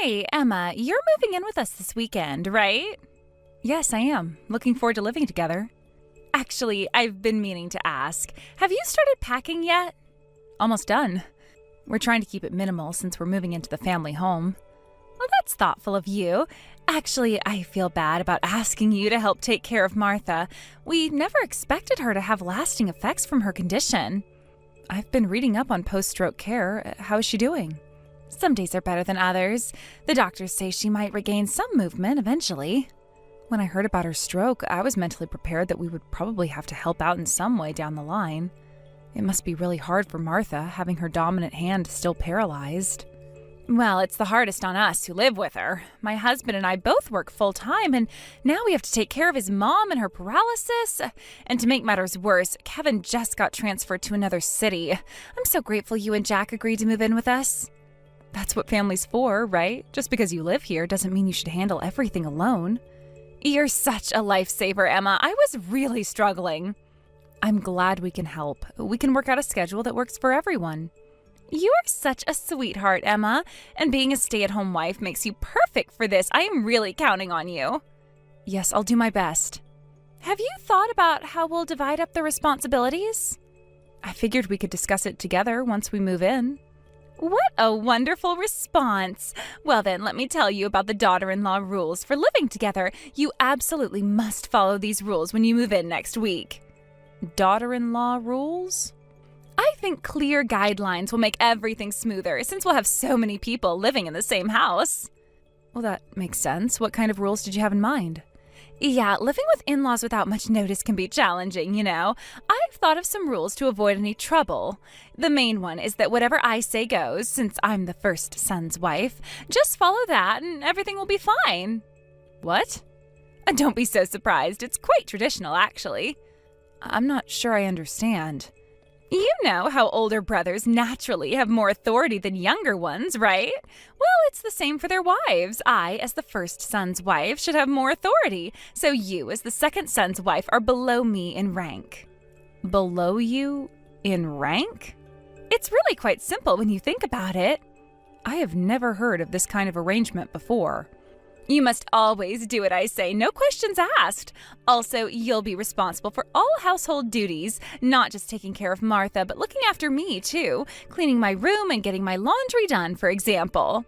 Hey, Emma, you're moving in with us this weekend, right? Yes, I am. Looking forward to living together. Actually, I've been meaning to ask. Have you started packing yet? Almost done. We're trying to keep it minimal since we're moving into the family home. Well, that's thoughtful of you. Actually, I feel bad about asking you to help take care of Martha. We never expected her to have lasting effects from her condition. I've been reading up on post-stroke care. How is she doing? Some days are better than others. The doctors say she might regain some movement eventually. When I heard about her stroke, I was mentally prepared that we would probably have to help out in some way down the line. It must be really hard for Martha, having her dominant hand still paralyzed. Well, it's the hardest on us who live with her. My husband and I both work full-time, and now we have to take care of his mom and her paralysis. And to make matters worse, Kevin just got transferred to another city. I'm so grateful you and Jack agreed to move in with us. That's what family's for, right? Just because you live here doesn't mean you should handle everything alone. You're such a lifesaver, Emma. I was really struggling. I'm glad we can help. We can work out a schedule that works for everyone. You are such a sweetheart, Emma, and being a stay-at-home wife makes you perfect for this. I am really counting on you. Yes, I'll do my best. Have you thought about how we'll divide up the responsibilities? I figured we could discuss it together once we move in. What a wonderful response. Well then, let me tell you about the daughter-in-law rules for living together. You absolutely must follow these rules when you move in next week. Daughter-in-law rules? I think clear guidelines will make everything smoother since we'll have so many people living in the same house. Well, that makes sense. What kind of rules did you have in mind? Yeah, living with in-laws without much notice can be challenging, you know. I've thought of some rules to avoid any trouble. The main one is that whatever I say goes, since I'm the first son's wife. Just follow that and everything will be fine. What? Don't be so surprised. It's quite traditional, actually. I'm not sure I understand. You know how older brothers naturally have more authority than younger ones, right? Well, it's the same for their wives. I, as the first son's wife, should have more authority, so you, as the second son's wife, are below me in rank. Below you in rank? It's really quite simple when you think about it. I have never heard of this kind of arrangement before. You must always do what I say, no questions asked. Also, you'll be responsible for all household duties, not just taking care of Martha, but looking after me, too. Cleaning my room and getting my laundry done, for example.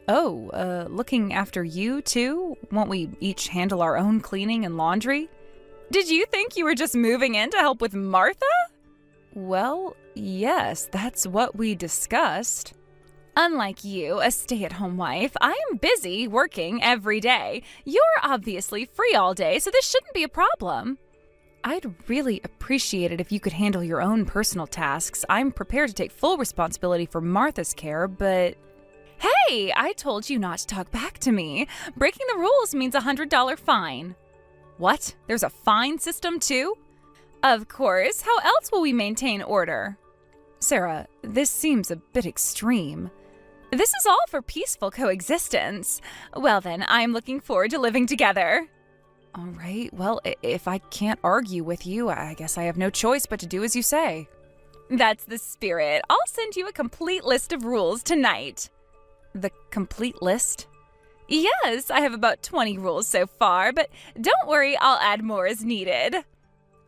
Oh, looking after you, too? Won't we each handle our own cleaning and laundry? Did you think you were just moving in to help with Martha? Well, yes, that's what we discussed. Unlike you, a stay-at-home wife, I am busy working every day. You're obviously free all day, so this shouldn't be a problem. I'd really appreciate it if you could handle your own personal tasks. I'm prepared to take full responsibility for Martha's care, but... Hey, I told you not to talk back to me. Breaking the rules means a $100 fine. What? There's a fine system, too? Of course. How else will we maintain order? Sarah, this seems a bit extreme. This is all for peaceful coexistence. Well then, I'm looking forward to living together. All right, well, if I can't argue with you, I guess I have no choice but to do as you say. That's the spirit. I'll send you a complete list of rules tonight. The complete list? Yes, I have about 20 rules so far, but don't worry, I'll add more as needed.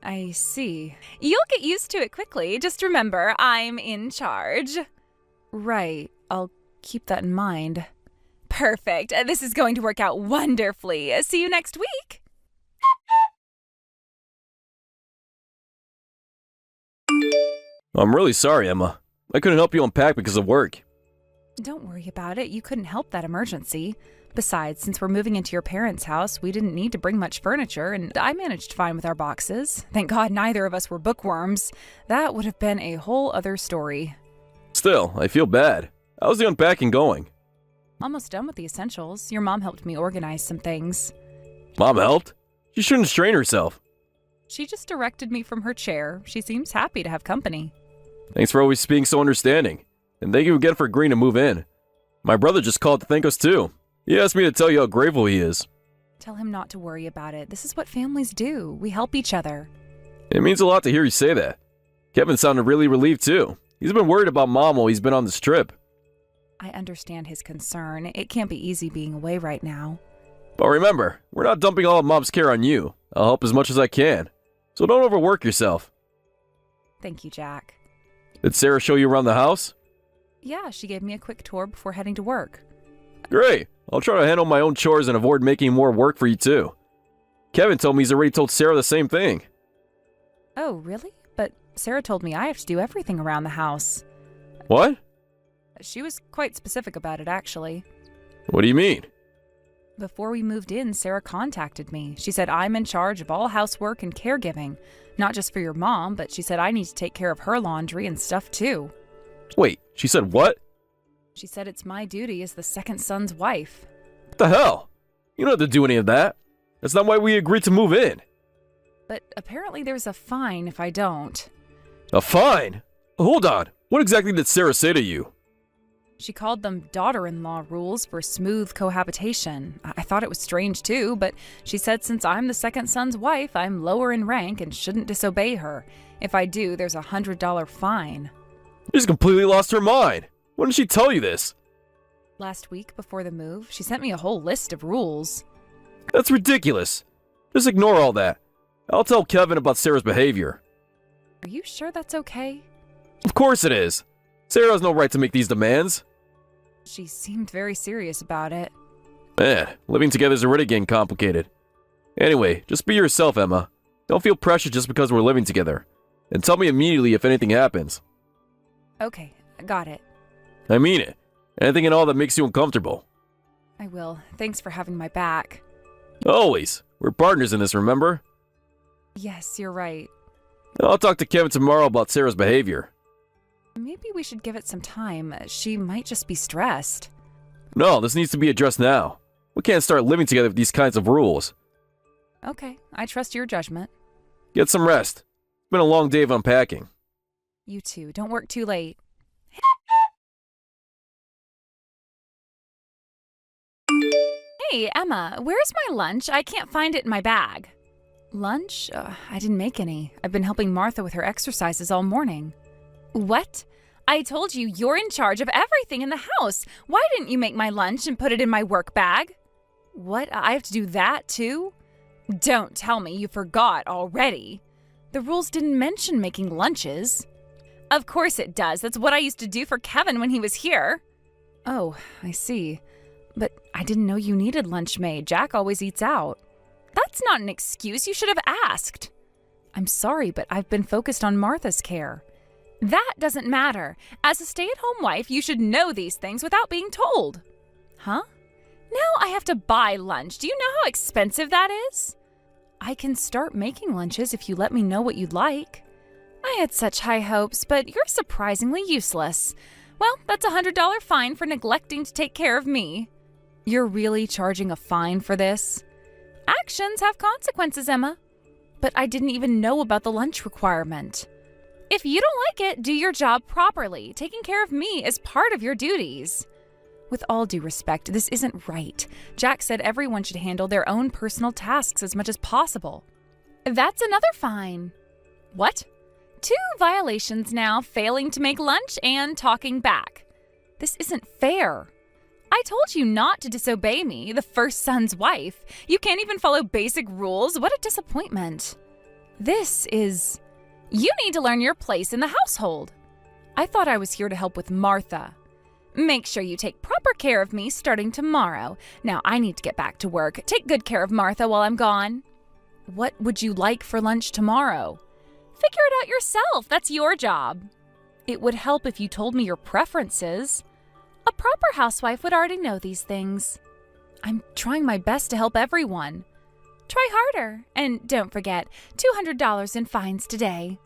I see. You'll get used to it quickly. Just remember, I'm in charge. Right. I'll keep that in mind. Perfect. This is going to work out wonderfully. See you next week. I'm really sorry, Emma. I couldn't help you unpack because of work. Don't worry about it. You couldn't help that emergency. Besides, since we're moving into your parents' house, we didn't need to bring much furniture, and I managed fine with our boxes. Thank God neither of us were bookworms. That would have been a whole other story. Still, I feel bad. How's the unpacking going? Almost done with the essentials. Your mom helped me organize some things. Mom helped? She shouldn't strain herself. She just directed me from her chair. She seems happy to have company. Thanks for always being so understanding. And thank you again for agreeing to move in. My brother just called to thank us too. He asked me to tell you how grateful he is. Tell him not to worry about it. This is what families do. We help each other. It means a lot to hear you say that. Kevin sounded really relieved too. He's been worried about Mom while he's been on this trip. I understand his concern. It can't be easy being away right now. But remember, we're not dumping all of Mom's care on you. I'll help as much as I can. So don't overwork yourself. Thank you, Jack. Did Sarah show you around the house? Yeah, she gave me a quick tour before heading to work. Great. I'll try to handle my own chores and avoid making more work for you too. Kevin told me he's already told Sarah the same thing. Oh, really? But Sarah told me I have to do everything around the house. What? She was quite specific about it, actually. What do you mean? Before we moved in, Sarah contacted me. She said I'm in charge of all housework and caregiving. Not just for your mom, but she said I need to take care of her laundry and stuff too. Wait, she said what? She said it's my duty as the second son's wife. What the hell? You don't have to do any of that. That's not why we agreed to move in. But apparently there's a fine if I don't. A fine? Hold on. What exactly did Sarah say to you? She called them daughter-in-law rules for smooth cohabitation. I thought it was strange too, but she said since I'm the second son's wife, I'm lower in rank and shouldn't disobey her. If I do, there's a $100 fine. She's completely lost her mind. When did she tell you this? Last week before the move, she sent me a whole list of rules. That's ridiculous. Just ignore all that. I'll tell Kevin about Sarah's behavior. Are you sure that's okay? Of course it is. Sarah has no right to make these demands. She seemed very serious about it. Man, living together is already getting complicated. Anyway, just be yourself, Emma. Don't feel pressure just because we're living together. And tell me immediately if anything happens. Okay, got it. I mean it. Anything at all that makes you uncomfortable. I will. Thanks for having my back. Always. We're partners in this, remember? Yes, you're right. I'll talk to Kevin tomorrow about Sarah's behavior. Maybe we should give it some time. She might just be stressed. No, this needs to be addressed now. We can't start living together with these kinds of rules. Okay, I trust your judgment. Get some rest. It's been a long day of unpacking. You too. Don't work too late. Hey, Emma, where's my lunch? I can't find it in my bag. Lunch? I didn't make any. I've been helping Martha with her exercises all morning. What? I told you you're in charge of everything in the house. Why didn't you make my lunch and put it in my work bag? What? I have to do that too? Don't tell me you forgot already. The rules didn't mention making lunches. Of course it does. That's what I used to do for Kevin when he was here. Oh, I see. But I didn't know you needed lunch made. Jack always eats out. That's not an excuse. You should have asked. I'm sorry, but I've been focused on Martha's care. That doesn't matter. As a stay-at-home wife, you should know these things without being told. Huh? Now I have to buy lunch. Do you know how expensive that is? I can start making lunches if you let me know what you'd like. I had such high hopes, but you're surprisingly useless. Well, that's a $100 fine for neglecting to take care of me. You're really charging a fine for this? Actions have consequences, Emma. But I didn't even know about the lunch requirement. If you don't like it, do your job properly. Taking care of me is part of your duties. With all due respect, this isn't right. Jack said everyone should handle their own personal tasks as much as possible. That's another fine. What? 2 violations now, failing to make lunch and talking back. This isn't fair. I told you not to disobey me, the first son's wife. You can't even follow basic rules. What a disappointment. You need to learn your place in the household. I thought I was here to help with Martha. Make sure you take proper care of me starting tomorrow. Now I need to get back to work. Take good care of Martha while I'm gone. What would you like for lunch tomorrow? Figure it out yourself. That's your job. It would help if you told me your preferences. A proper housewife would already know these things. I'm trying my best to help everyone. Try harder. And don't forget, $200 in fines today.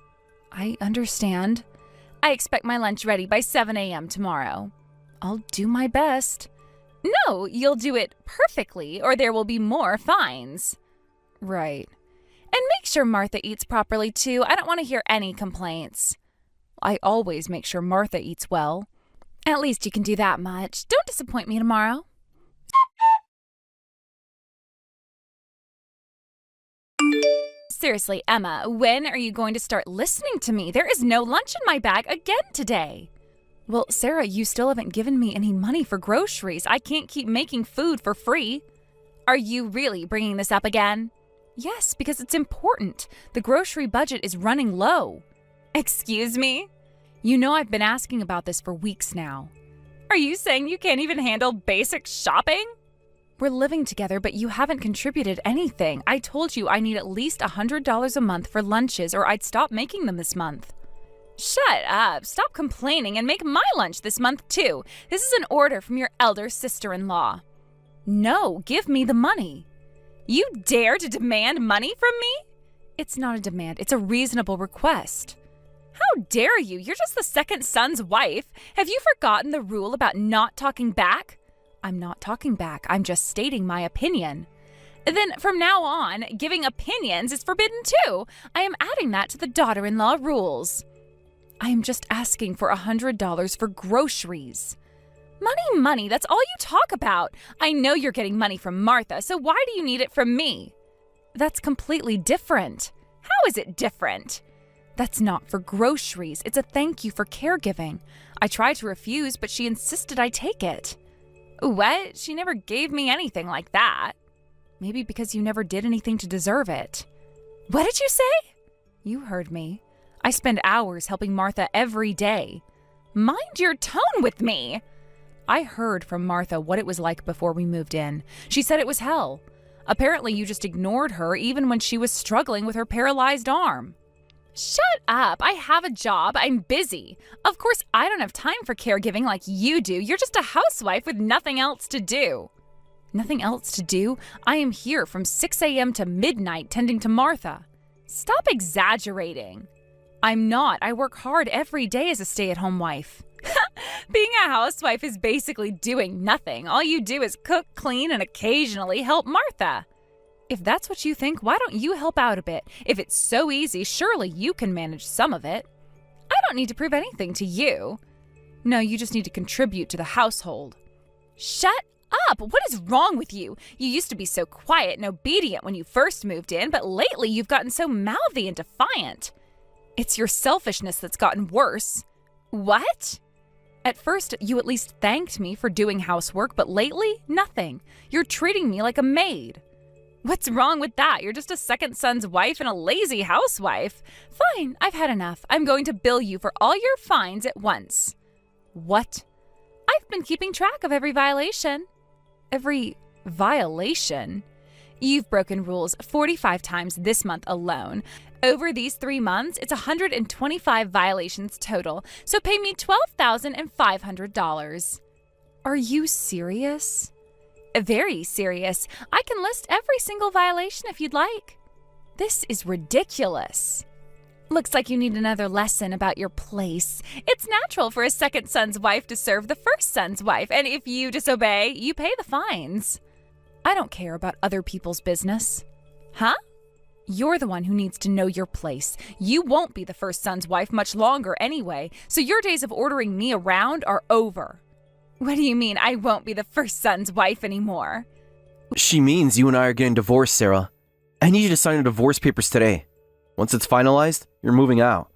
I understand. I expect my lunch ready by 7 a.m. tomorrow. I'll do my best. No, you'll do it perfectly, or there will be more fines. Right. And make sure Martha eats properly, too. I don't want to hear any complaints. I always make sure Martha eats well. At least you can do that much. Don't disappoint me tomorrow. Seriously, Emma, when are you going to start listening to me? There is no lunch in my bag again today. Well, Sarah, you still haven't given me any money for groceries. I can't keep making food for free. Are you really bringing this up again? Yes, because it's important. The grocery budget is running low. Excuse me? You know I've been asking about this for weeks now. Are you saying you can't even handle basic shopping? We're living together, but you haven't contributed anything. I told you I need at least $100 a month for lunches or I'd stop making them this month. Shut up. Stop complaining and make my lunch this month too. This is an order from your elder sister-in-law. No, give me the money. You dare to demand money from me? It's not a demand. It's a reasonable request. How dare you? You're just the second son's wife. Have you forgotten the rule about not talking back? I'm not talking back. I'm just stating my opinion. Then from now on, giving opinions is forbidden too. I am adding that to the daughter-in-law rules. I am just asking for $100 for groceries. Money, that's all you talk about. I know you're getting money from Martha, so why do you need it from me? That's completely different. How is it different? That's not for groceries. It's a thank you for caregiving. I tried to refuse, but she insisted I take it. What? She never gave me anything like that. Maybe because you never did anything to deserve it. What did you say? You heard me. I spend hours helping Martha every day. Mind your tone with me. I heard from Martha what it was like before we moved in. She said it was hell. Apparently you just ignored her even when she was struggling with her paralyzed arm. Shut up. I have a job. I'm busy. Of course, I don't have time for caregiving like you do. You're just a housewife with nothing else to do. Nothing else to do? I am here from 6 a.m. to midnight tending to Martha. Stop exaggerating. I'm not. I work hard every day as a stay-at-home wife. Being a housewife is basically doing nothing. All you do is cook, clean, and occasionally help Martha. If that's what you think, why don't you help out a bit? If it's so easy, surely you can manage some of it. I don't need to prove anything to you. No, you just need to contribute to the household. Shut up! What is wrong with you? You used to be so quiet and obedient when you first moved in, but lately you've gotten so mouthy and defiant. It's your selfishness that's gotten worse. What? At first, you at least thanked me for doing housework, but lately, nothing. You're treating me like a maid. What's wrong with that? You're just a second son's wife and a lazy housewife. Fine, I've had enough. I'm going to bill you for all your fines at once. What? I've been keeping track of every violation. Every violation? You've broken rules 45 times this month alone. Over these 3 months, it's 125 violations total, so pay me $12,500. Are you serious? Very serious. I can list every single violation if you'd like. This is ridiculous. Looks like you need another lesson about your place. It's natural for a second son's wife to serve the first son's wife, and if you disobey, you pay the fines. I don't care about other people's business. Huh? You're the one who needs to know your place. You won't be the first son's wife much longer anyway, so your days of ordering me around are over. What do you mean I won't be the first son's wife anymore? She means you and I are getting divorced, Sarah. I need you to sign the divorce papers today. Once it's finalized, you're moving out.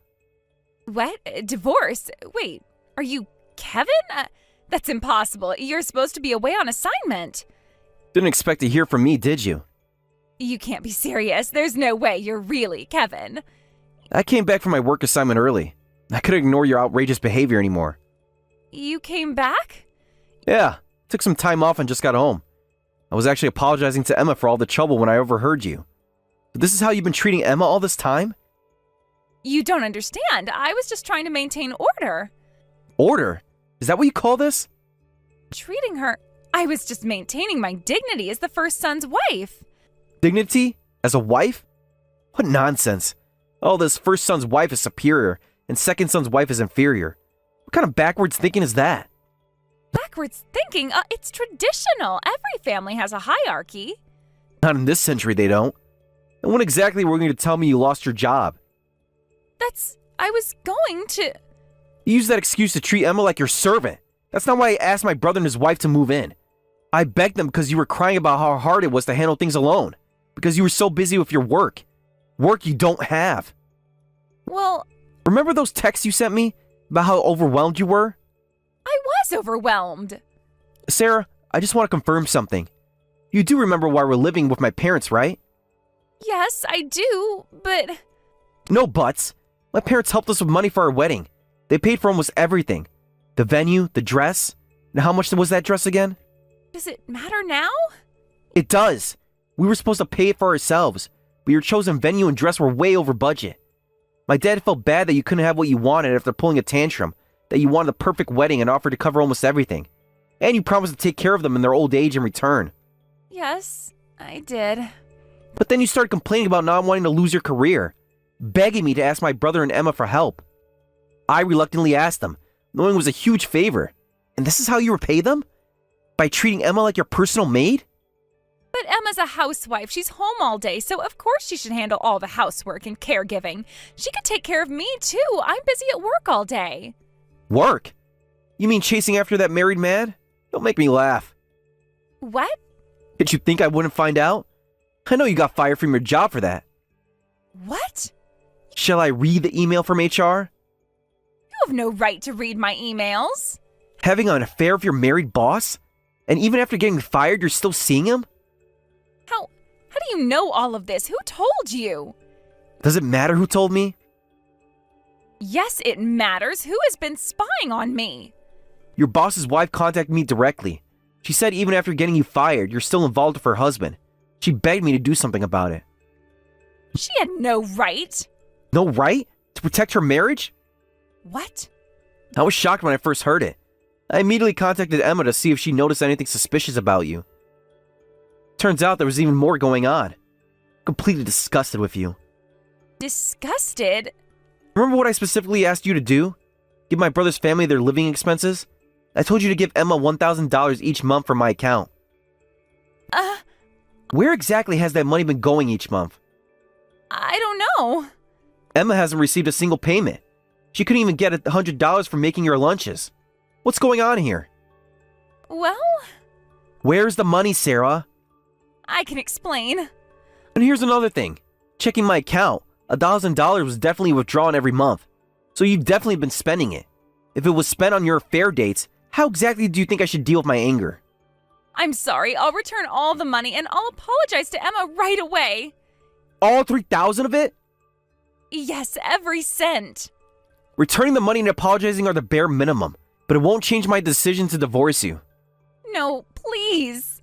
What? Divorce? Wait, are you Kevin? That's impossible. You're supposed to be away on assignment. Didn't expect to hear from me, did you? You can't be serious. There's no way you're really Kevin. I came back from my work assignment early. I couldn't ignore your outrageous behavior anymore. You came back? Yeah, took some time off and just got home. I was actually apologizing to Emma for all the trouble when I overheard you. But this is how you've been treating Emma all this time? You don't understand. I was just trying to maintain order. Order? Is that what you call this? Treating her... I was just maintaining my dignity as the first son's wife. Dignity? As a wife? What nonsense. Oh, this first son's wife is superior, and second son's wife is inferior. What kind of backwards thinking is that? Backwards thinking? It's traditional. Every family has a hierarchy. Not in this century, they don't. And when exactly were you going to tell me you lost your job? I was going to... You used that excuse to treat Emma like your servant. That's not why I asked my brother and his wife to move in. I begged them because you were crying about how hard it was to handle things alone. Because you were so busy with your work. Work you don't have. Well... Remember those texts you sent me? About how overwhelmed you were? I was overwhelmed. Sarah, I just want to confirm something. You do remember why we're living with my parents, right? Yes, I do, but No buts. My parents helped us with money for our wedding. They paid for almost everything. The venue, the dress. And how much was that dress again? does it matter now? It does. We were supposed to pay it for ourselves, but your chosen venue and dress were way over budget. My dad felt bad that you couldn't have what you wanted after pulling a tantrum, that you wanted the perfect wedding and offered to cover almost everything. And you promised to take care of them in their old age in return. Yes, I did. But then you started complaining about not wanting to lose your career, begging me to ask my brother and Emma for help. I reluctantly asked them, knowing it was a huge favor. And this is how you repay them? By treating Emma like your personal maid? But Emma's a housewife. She's home all day, so of course she should handle all the housework and caregiving. She could take care of me, too. I'm busy at work all day. Work? You mean chasing after that married man? Don't make me laugh. What? Did you think I wouldn't find out? I know you got fired from your job for that. What? Shall I read the email from HR? You have no right to read my emails. Having an affair with your married boss? And even after getting fired, you're still seeing him? How do you know all of this? Who told you? Does it matter who told me? Yes, it matters. Who has been spying on me? Your boss's wife contacted me directly. She said even after getting you fired, you're still involved with her husband. She begged me to do something about it. She had no right. No right? To protect her marriage? What? I was shocked when I first heard it. I immediately contacted Emma to see if she noticed anything suspicious about you. Turns out there was even more going on. Completely disgusted with you. Disgusted? Remember what I specifically asked you to do? Give my brother's family their living expenses? I told you to give Emma $1,000 each month from my account. Where exactly has that money been going each month? I don't know. Emma hasn't received a single payment. She couldn't even get $100 for making your lunches. What's going on here? Well, Where's the money, Sarah? I can explain. And here's another thing. Checking my account, $1,000 was definitely withdrawn every month. So you've definitely been spending it. If it was spent on your affair dates, how exactly do you think I should deal with my anger? I'm sorry. I'll return all the money and I'll apologize to Emma right away. All 3,000 of it? Yes, every cent. Returning the money and apologizing are the bare minimum, but it won't change my decision to divorce you. No, please.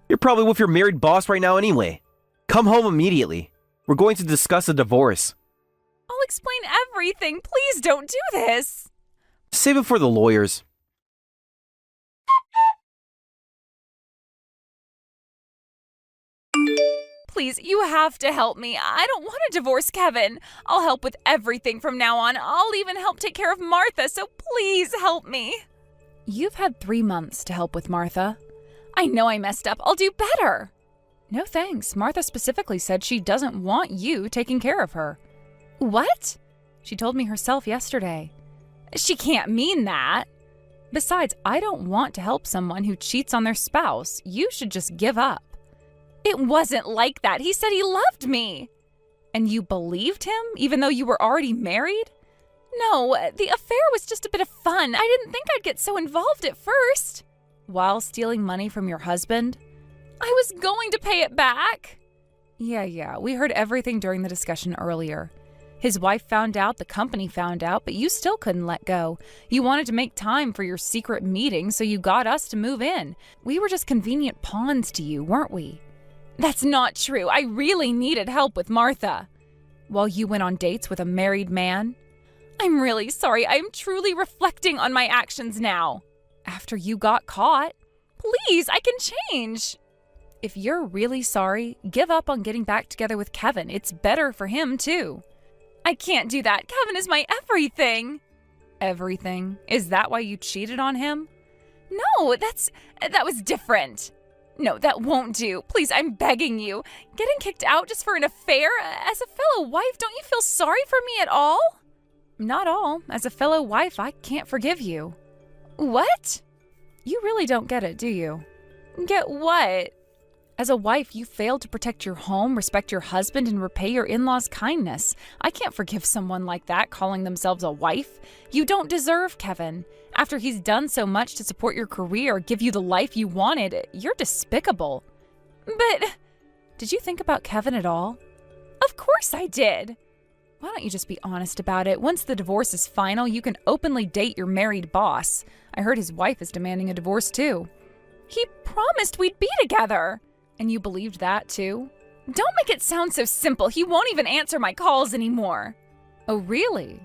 You're probably with your married boss right now anyway. Come home immediately. We're going to discuss a divorce. I'll explain everything. Please don't do this. Save it for the lawyers. Please, you have to help me. I don't want to divorce Kevin. I'll help with everything from now on. I'll even help take care of Martha, so please help me. You've had 3 months to help with Martha. I know I messed up. I'll do better. No thanks. Martha specifically said she doesn't want you taking care of her. What? She told me herself yesterday. She can't mean that. Besides, I don't want to help someone who cheats on their spouse. You should just give up. It wasn't like that. He said he loved me. And you believed him, even though you were already married? No, the affair was just a bit of fun. I didn't think I'd get so involved at first. While stealing money from your husband? I was going to pay it back. Yeah, we heard everything during the discussion earlier. His wife found out, the company found out, but you still couldn't let go. You wanted to make time for your secret meeting, so you got us to move in. We were just convenient pawns to you, weren't we? That's not true. I really needed help with Martha. While you went on dates with a married man? I'm really sorry. I'm truly reflecting on my actions now. After you got caught. Please, I can change. If you're really sorry, give up on getting back together with Kevin. It's better for him, too. I can't do that. Kevin is my everything. Everything? Is that why you cheated on him? No, that was different. No, that won't do. Please, I'm begging you. Getting kicked out just for an affair? As a fellow wife, don't you feel sorry for me at all? Not all. As a fellow wife, I can't forgive you. What? You really don't get it, do you? Get what? As a wife, you failed to protect your home, respect your husband, and repay your in-laws' kindness. I can't forgive someone like that calling themselves a wife. You don't deserve Kevin. After he's done so much to support your career, give you the life you wanted, you're despicable. But did you think about Kevin at all? Of course I did. Why don't you just be honest about it? Once the divorce is final, you can openly date your married boss. I heard his wife is demanding a divorce too. He promised we'd be together. And you believed that too? Don't make it sound so simple. He won't even answer my calls anymore. Oh, really?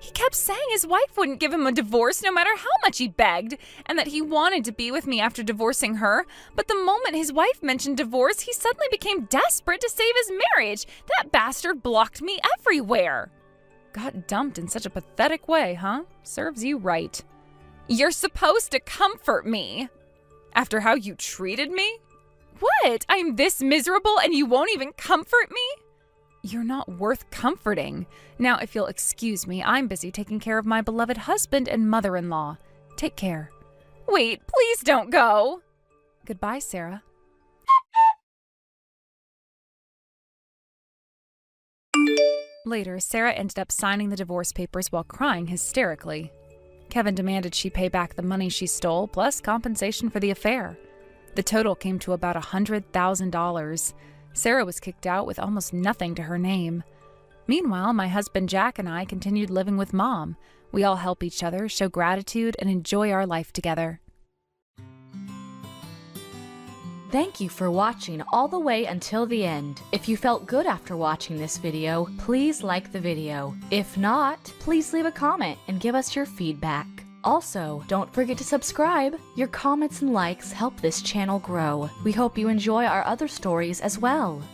He kept saying his wife wouldn't give him a divorce no matter how much he begged, and that he wanted to be with me after divorcing her. But the moment his wife mentioned divorce, he suddenly became desperate to save his marriage. That bastard blocked me everywhere. Got dumped in such a pathetic way, huh? Serves you right. You're supposed to comfort me. After how you treated me? What? I'm this miserable and you won't even comfort me? You're not worth comforting. Now, if you'll excuse me, I'm busy taking care of my beloved husband and mother-in-law. Take care. Wait, please don't go. Goodbye, Sarah. Later, Sarah ended up signing the divorce papers while crying hysterically. Kevin demanded she pay back the money she stole, plus compensation for the affair. The total came to about $100,000. Sarah was kicked out with almost nothing to her name. Meanwhile, my husband Jack and I continued living with Mom. We all help each other, show gratitude, and enjoy our life together. Thank you for watching all the way until the end. If you felt good after watching this video, please like the video. If not, please leave a comment and give us your feedback. Also, don't forget to subscribe. Your comments and likes help this channel grow. We hope you enjoy our other stories as well.